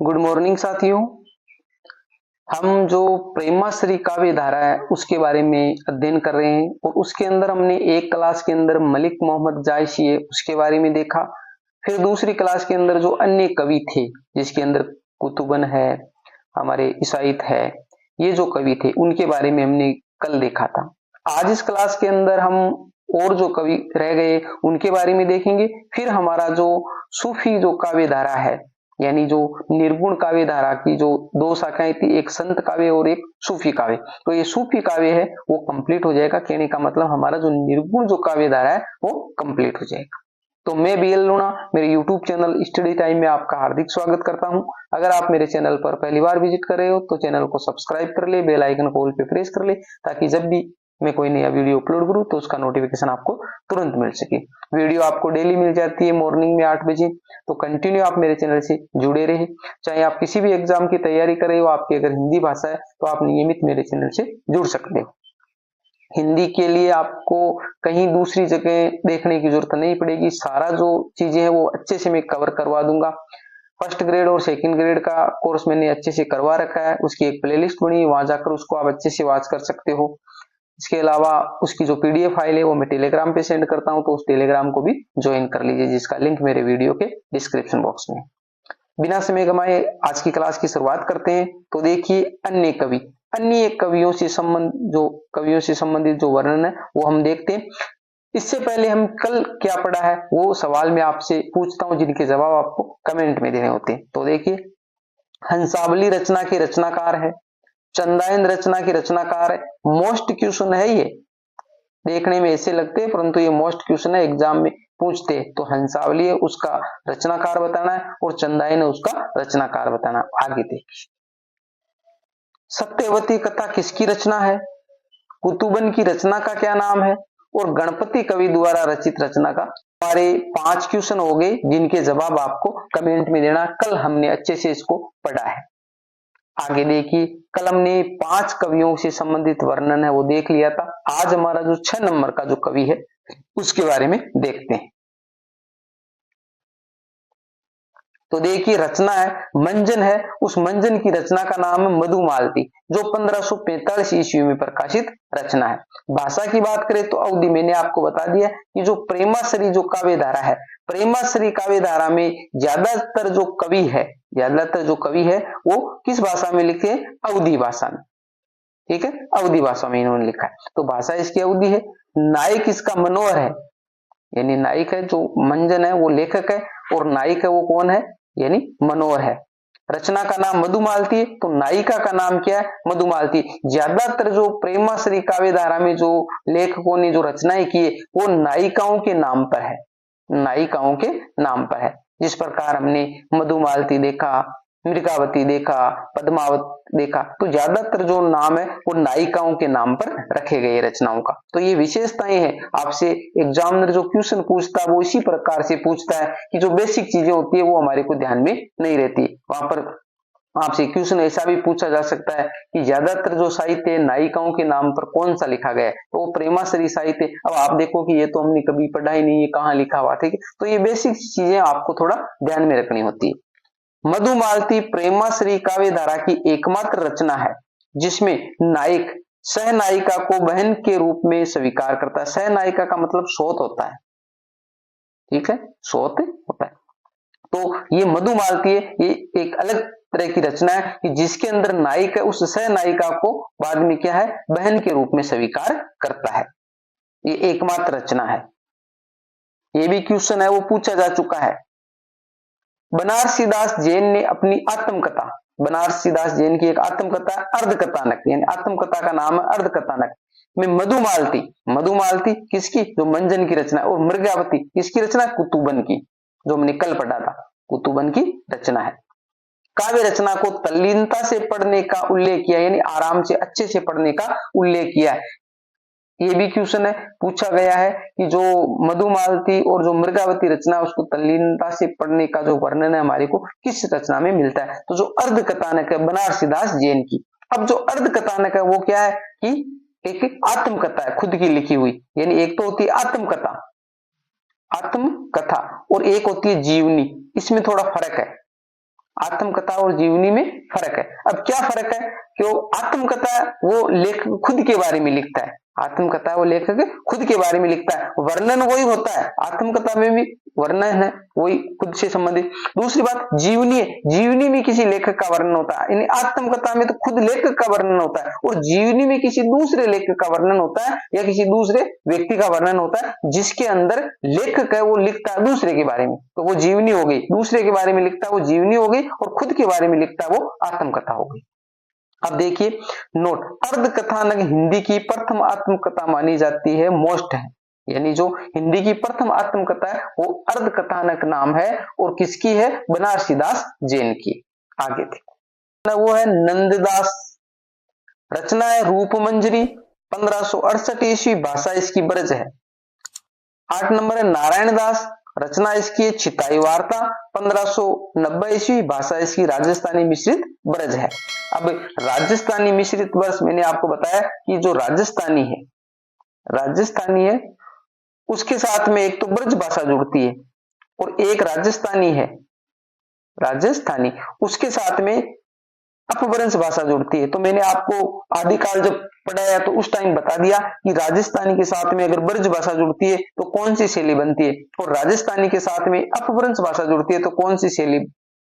Good morning साथियों। हम जो प्रेमाश्री काव्य धारा है उसके बारे में अध्ययन कर रहे हैं और उसके अंदर हमने एक क्लास के अंदर मलिक मोहम्मद जायसी है उसके बारे में देखा। फिर दूसरी क्लास के अंदर जो अन्य कवि थे जिसके अंदर कुतुबन है, हमारे ईसाइत है, ये जो कवि थे उनके बारे में हमने कल देखा था। आज इस क्लास के अंदर हम और जो कवि रह गए उनके बारे में देखेंगे। फिर हमारा जो सूफी जो काव्य धारा है यानी जो निर्गुण काव्य धारा की जो दो शाखाएं थी, एक संत काव्य और एक सूफी काव्य, तो ये सूफी काव्य है वो कंप्लीट हो जाएगा। कहने का मतलब हमारा जो निर्गुण जो काव्य धारा है वो कंप्लीट हो जाएगा। तो मैं बीएल लूणा मेरे यूट्यूब चैनल स्टडी टाइम में आपका हार्दिक स्वागत करता हूं। अगर आप मेरे चैनल पर पहली बार विजिट कर रहे हो तो चैनल को सब्सक्राइब कर ले, बेल आइकन को ऑल पे प्रेस कर ले ताकि जब भी मैं कोई नया वीडियो अपलोड करूं तो उसका नोटिफिकेशन आपको तुरंत मिल सके। वीडियो आपको डेली मिल जाती है मॉर्निंग में 8 बजे, तो कंटिन्यू आप मेरे चैनल से जुड़े रहे। चाहे आप किसी भी एग्जाम की तैयारी कर रहे हो, आपकी अगर हिंदी भाषा है तो आप नियमित मेरे चैनल से जुड़ सकते हो। हिंदी के लिए आपको कहीं दूसरी जगह देखने की जरूरत नहीं पड़ेगी, सारा जो चीजें हैं वो अच्छे से मैं कवर करवा दूंगा। फर्स्ट ग्रेड और सेकंड ग्रेड का कोर्स मैंने अच्छे से करवा रखा है, उसकी एक प्लेलिस्ट बनी, वहां जाकर उसको आप अच्छे से वॉच कर सकते हो। इसके अलावा उसकी जो पीडीएफ फाइल है वो मैं टेलीग्राम पे सेंड करता हूं, तो उस टेलीग्राम को भी ज्वाइन कर लीजिए जिसका लिंक मेरे वीडियो के डिस्क्रिप्शन बॉक्स में। बिना समय गंवाए आज की क्लास की शुरुआत करते हैं। तो देखिए अन्य कवियों से संबंधित जो वर्णन है वो हम देखते हैं। इससे पहले हम कल क्या पढ़ा है वो सवाल मैं आपसे पूछता हूं जिनके जवाब आपको कमेंट में देने होते हैं। तो देखिए, हंसावली रचना के रचनाकार है, चंदायन रचना के रचनाकार है। मोस्ट क्वेश्चन है ये, देखने में ऐसे लगते हैं परंतु ये मोस्ट क्वेश्चन है, एग्जाम में पूछते हैं। तो हंसावली है उसका रचनाकार बताना है और चंदायन है उसका रचनाकार बताना। आगे देखिए, सत्यवती कथा किसकी रचना है, कुतुबन की रचना का क्या नाम है और गणपति कवि द्वारा रचित रचना का। हमारे 5 क्वेश्चन हो गए जिनके जवाब आपको कमेंट में देना। कल हमने अच्छे से इसको पढ़ा है। आगे देखिए, कल हमने 5 कवियों से संबंधित वर्णन है वो देख लिया था। आज हमारा जो 6 नंबर का जो कवि है उसके बारे में देखते हैं। तो देखिए, रचना है मंजन है, उस मंजन की रचना का नाम है मधुमालती जो 1545 ईस्वी में प्रकाशित रचना है। भाषा की बात करें तो अवधि, मैंने आपको बता दिया कि जो प्रेमाश्री जो काव्य धारा है, प्रेमाश्री काव्य धारा में ज्यादातर जो कवि है वो किस भाषा में लिखे हैं, अवधि भाषा में। ठीक है, अवधि भाषा में इन्होंने लिखा है, तो भाषा इसकी अवधि है। नायक इसका मनोहर है, यानी नायक है जो मंजन है वो लेखक है और नायक है वो कौन है, यानी मनोहर है। रचना का नाम मधुमालती है, तो नायिका का नाम क्या है, मधुमालती। ज्यादातर जो प्रेमाश्री काव्य धारा में जो लेखकों ने जो रचनाएं की है वो नायिकाओं के नाम पर है, नायिकाओं के नाम पर है। जिस प्रकार हमने मधुमालती देखा, मृगावती देखा, पद्मावत देखा, तो ज्यादातर जो नाम है वो नायिकाओं के नाम पर रखे गए रचनाओं का। तो ये विशेषताएं हैं। आपसे एग्जामिनर जो क्वेश्चन पूछता है वो इसी प्रकार से पूछता है कि जो बेसिक चीजें होती है वो हमारे को ध्यान में नहीं रहती। वहां पर आपसे क्वेश्चन ऐसा भी पूछा जा सकता है कि ज्यादातर जो साहित्य नायिकाओं के नाम पर कौन सा लिखा गया है, तो वो प्रेमाश्री साहित्य। अब आप देखो कि ये तो हमने कभी पढ़ा ही नहीं, ये कहाँ लिखा हुआ। ठीक है, तो ये बेसिक चीजें आपको थोड़ा ध्यान में रखनी होती है। मधुमालती प्रेमाश्री काव्य धारा की एकमात्र रचना है जिसमें नायक सहनायिका को बहन के रूप में स्वीकार करता है। सहनायिका का मतलब सोत होता है, ठीक है, सोत होता है। तो ये मधुमालती है, ये एक अलग तरह की रचना है कि जिसके अंदर नायक है उस सहनायिका को बाद में क्या है, बहन के रूप में स्वीकार करता है। ये एकमात्र रचना है। ये भी क्वेश्चन है वो पूछा जा चुका है। बनारसीदास जैन ने अपनी आत्मकथा, बनारसीदास जैन की एक आत्मकथा अर्धकथानक, यानी आत्मकथा का नाम है अर्धकथानक में मधुमालती किसकी, जो मंजन की रचना, और मृगावती किसकी रचना, कुतुबन की, जो हमने कल पढ़ा था, कुतुबन की रचना है। काव्य रचना को तल्लीनता से पढ़ने का उल्लेख किया, यानी आराम से अच्छे से पढ़ने का उल्लेख किया है। ये भी क्वेश्चन है पूछा गया है कि जो मधुमालती और जो मृगावती रचना उसको तल्लीनता से पढ़ने का जो वर्णन है हमारे को किस रचना में मिलता है, तो जो अर्धकथानक है बनारसीदास जैन की। अब जो अर्धकथानक है वो क्या है कि एक आत्मकथा है खुद की लिखी हुई, यानी एक तो होती है आत्मकथा और एक होती है जीवनी, इसमें थोड़ा फर्क है। आत्मकथा और जीवनी में फर्क है। अब क्या फर्क है कि वो आत्मकथा वो लेखक खुद के बारे में लिखता है, आत्मकथा वो लेखक खुद के बारे में लिखता है, वर्णन वही होता है, आत्मकथा में भी वर्णन है वही खुद से संबंधित। दूसरी बात जीवनी है, जीवनी में किसी लेखक का वर्णन होता है, यानी आत्मकथा में तो खुद लेखक का वर्णन होता है और जीवनी में किसी दूसरे लेखक का वर्णन होता है या किसी दूसरे व्यक्ति का वर्णन होता है, जिसके अंदर लेखक है वो लिखता है दूसरे के बारे में, तो वो जीवनी हो गई। दूसरे के बारे में लिखता है वो जीवनी हो गई और खुद के बारे में लिखता है वो आत्मकथा हो गई। अब देखिए नोट, अर्ध कथानक हिंदी की प्रथम आत्मकथा मानी जाती है, मोस्ट है, यानी जो हिंदी की प्रथम आत्मकथा है वो अर्ध कथानक नाम है और किसकी है, बनारसीदास जैन की। आगे देखो वो है नंददास, रचना है रूप मंजरी, 1568 ईस्वी, भाषा इसकी ब्रज है। 8 नंबर है नारायण दास, रचना इसकी चिताई वार्ता, 1590 ईस्वी, भाषा इसकी राजस्थानी मिश्रित ब्रज है। अब राजस्थानी मिश्रित ब्रज मैंने आपको बताया कि जो राजस्थानी है उसके साथ में एक तो ब्रज भाषा जुड़ती है और एक राजस्थानी है, राजस्थानी उसके साथ में अपभ्रंश भाषा जुड़ती है। तो मैंने आपको आदिकाल जब पढ़ाया तो उस टाइम बता दिया कि राजस्थानी के साथ में अगर ब्रज भाषा जुड़ती है तो कौन सी शैली बनती है और राजस्थानी के साथ में अपभ्रंश भाषा जुड़ती है तो कौन सी शैली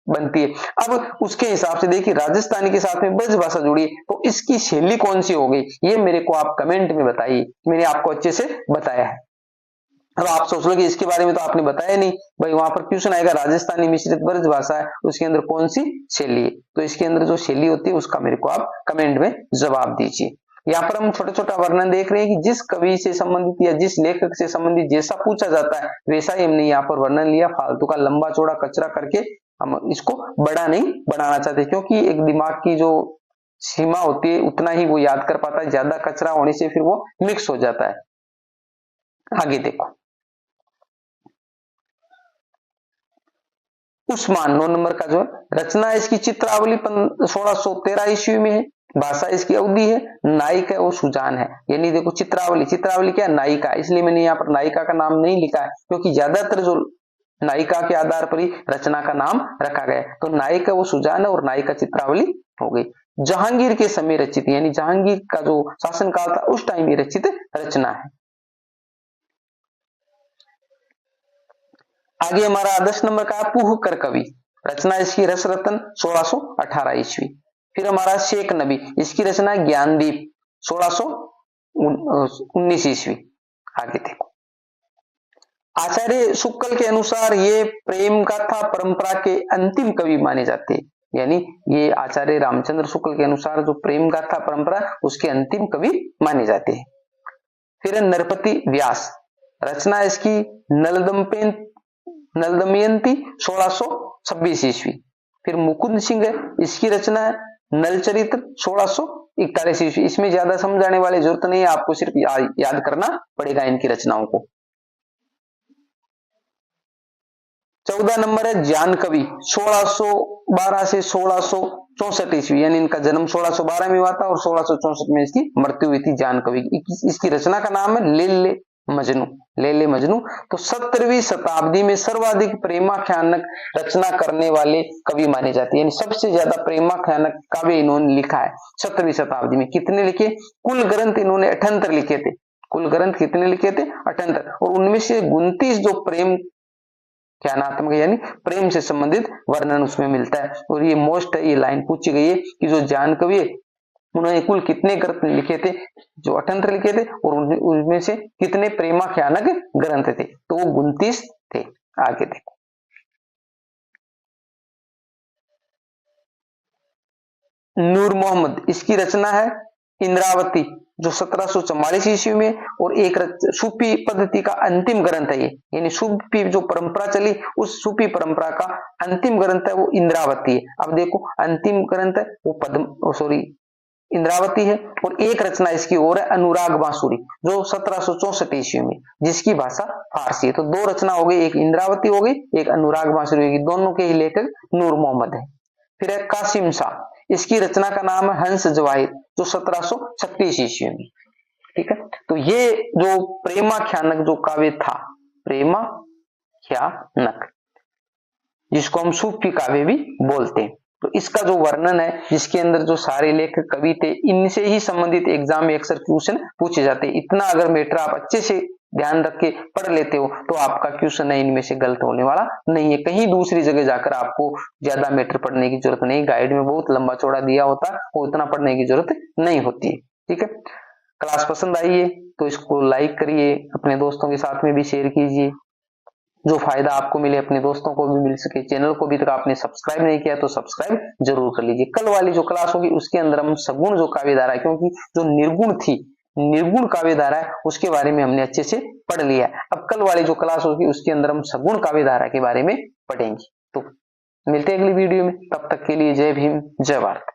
बनती है। अब उसके हिसाब से देखिए राजस्थानी के साथ में ब्रज भाषा जुड़ी है तो इसकी शैली कौन सी हो गई, ये मेरे को आप कमेंट में बताइए, मैंने आपको अच्छे से बताया है। अब आप सोच लो कि इसके बारे में तो आपने बताया नहीं, भाई वहां पर क्वेश्चन आएगा राजस्थानी मिश्रित ब्रज भाषा है उसके अंदर कौन सी शैली है, तो इसके अंदर जो शैली होती है उसका मेरे को आप कमेंट में जवाब दीजिए। यहाँ पर हम छोटा छोटा वर्णन देख रहे हैं कि जिस कवि से संबंधित या जिस लेखक से संबंधित जैसा पूछा जाता है वैसा ही हमने यहाँ पर वर्णन लिया, फालतू का लंबा चौड़ा कचरा करके हम इसको बड़ा नहीं बनाना चाहते, क्योंकि एक दिमाग की जो सीमा होती है उतना ही वो याद कर पाता है, ज्यादा कचरा होने से फिर वो मिक्स हो जाता है। आगे देखो उस्मान 9 नंबर का जो है, रचना इसकी चित्रावली 1613 ईस्वी में है, भाषा इसकी अवधी है, नायिक है वो सुजान है। यानी देखो चित्रावली, चित्रावली क्या नायिका, इसलिए मैंने यहाँ पर नायिका का नाम नहीं लिखा है क्योंकि ज्यादातर जो नायिका के आधार पर ही रचना का नाम रखा गया है। तो नायिका वो सुजान है और नायिका चित्रावली हो गई। जहांगीर के समय रचित, यानी जहांगीर का जो शासनकाल था उस टाइम ये रचित रचना है। आगे हमारा 10 नंबर का पुहकर कवि, रचना इसकी रसरतन 1618 ईस्वी। फिर हमारा शेख नबी, इसकी रचना ज्ञानदीप 1619 ईस्वी। आगे देखो आचार्य शुक्ल के अनुसार ये प्रेम गाथा परंपरा के अंतिम कवि माने जाते हैं, यानी ये आचार्य रामचंद्र शुक्ल के अनुसार जो प्रेम गाथा परंपरा उसके अंतिम कवि माने जाते हैं। फिर नरपति व्यास, रचना इसकी नलदमयंती 1626 ईस्वी। फिर मुकुंद सिंह है, इसकी रचना है नलचरित्र 1641 ईस्वी। इसमें ज्यादा समझाने वाली जरूरत नहीं है, आपको सिर्फ याद करना पड़ेगा इनकी रचनाओं को। 14 नंबर है ज्ञान कवि 1612 से 1664 ईस्वी, यानी इनका जन्म 1612 में हुआ था और 1664 में इसकी मृत्यु हुई थी ज्ञान कवि। इसकी रचना का नाम है लेले मजनू, लेले मजनू। तो 17वीं शताब्दी में सर्वाधिक प्रेमाख्यानक रचना करने वाले कवि माने जाते हैं, यानी सबसे ज्यादा प्रेमाख्यानक काव्य इन्होंने लिखा है 17वीं शताब्दी में। कितने लिखे, कुल ग्रंथ इन्होंने 78 लिखे थे, कुल ग्रंथ कितने लिखे थे 78, और उनमें से 29 जो प्रेम ख्यानात्मक यानी प्रेम से संबंधित वर्णन उसमें मिलता है। और ये मोस्ट ये लाइन पूछी गई है कि जो ज्ञान कवि है उन्होंने कुल कितने ग्रंथ लिखे थे, जो 78 लिखे थे, और उनमें से कितने प्रेमाख्यानक ग्रंथ थे, तो वो 29 थे। आगे देखो नूर मोहम्मद, इसकी रचना है इंद्रावती जो 1744 ईस्वी में, और एक सूफी पद्धति का अंतिम ग्रंथ है ये, यानी सूफी जो परंपरा चली उस सूफी परंपरा का अंतिम ग्रंथ है वो इंद्रावती है। अब देखो अंतिम ग्रंथ है वो इंद्रावती है, और एक रचना इसकी और है अनुराग बांसुरी जो 1764 ईस्वी में, जिसकी भाषा फारसी है। तो 2 रचना हो गई, एक इंद्रावती हो गई, एक अनुराग बांसुरी होगी, दोनों के ही लेखक नूर मोहम्मद है। फिर है कासिम शाह, इसकी रचना का नाम है हंस जवाहिर जो 1736 ईस्वी में। ठीक है, तो ये जो प्रेमाख्यानक जो काव्य था, प्रेमाख्यानक, जिसको हम सूफी काव्य भी बोलते हैं। तो इसका जो वर्णन है, जिसके अंदर जो सारे लेख कवि थे, इनसे ही संबंधित एग्जाम में अक्सर क्वेश्चन पूछे जाते हैं। इतना अगर मैटर आप अच्छे से ध्यान रख के पढ़ लेते हो तो आपका क्वेश्चन है इनमें से गलत होने वाला नहीं है। कहीं दूसरी जगह जाकर आपको ज्यादा मैटर पढ़ने की जरूरत नहीं, गाइड में बहुत लंबा चौड़ा दिया होता है, वो उतना पढ़ने की जरूरत नहीं होती है। ठीक है, क्लास पसंद आई है तो इसको लाइक करिए, अपने दोस्तों के साथ में भी शेयर कीजिए, जो फायदा आपको मिले अपने दोस्तों को भी मिल सके। चैनल को भी तक आपने सब्सक्राइब नहीं किया तो सब्सक्राइब जरूर कर लीजिए। कल वाली जो क्लास होगी उसके अंदर हम सगुण जो काव्य धारा है, क्योंकि जो निर्गुण थी, निर्गुण काव्य धारा है, उसके बारे में हमने अच्छे से पढ़ लिया। अब कल वाली जो क्लास होगी उसके अंदर हम सगुण काव्य धारा के बारे में पढ़ेंगे। तो मिलते हैं अगली वीडियो में, तब तक के लिए जय भीम जय भारत।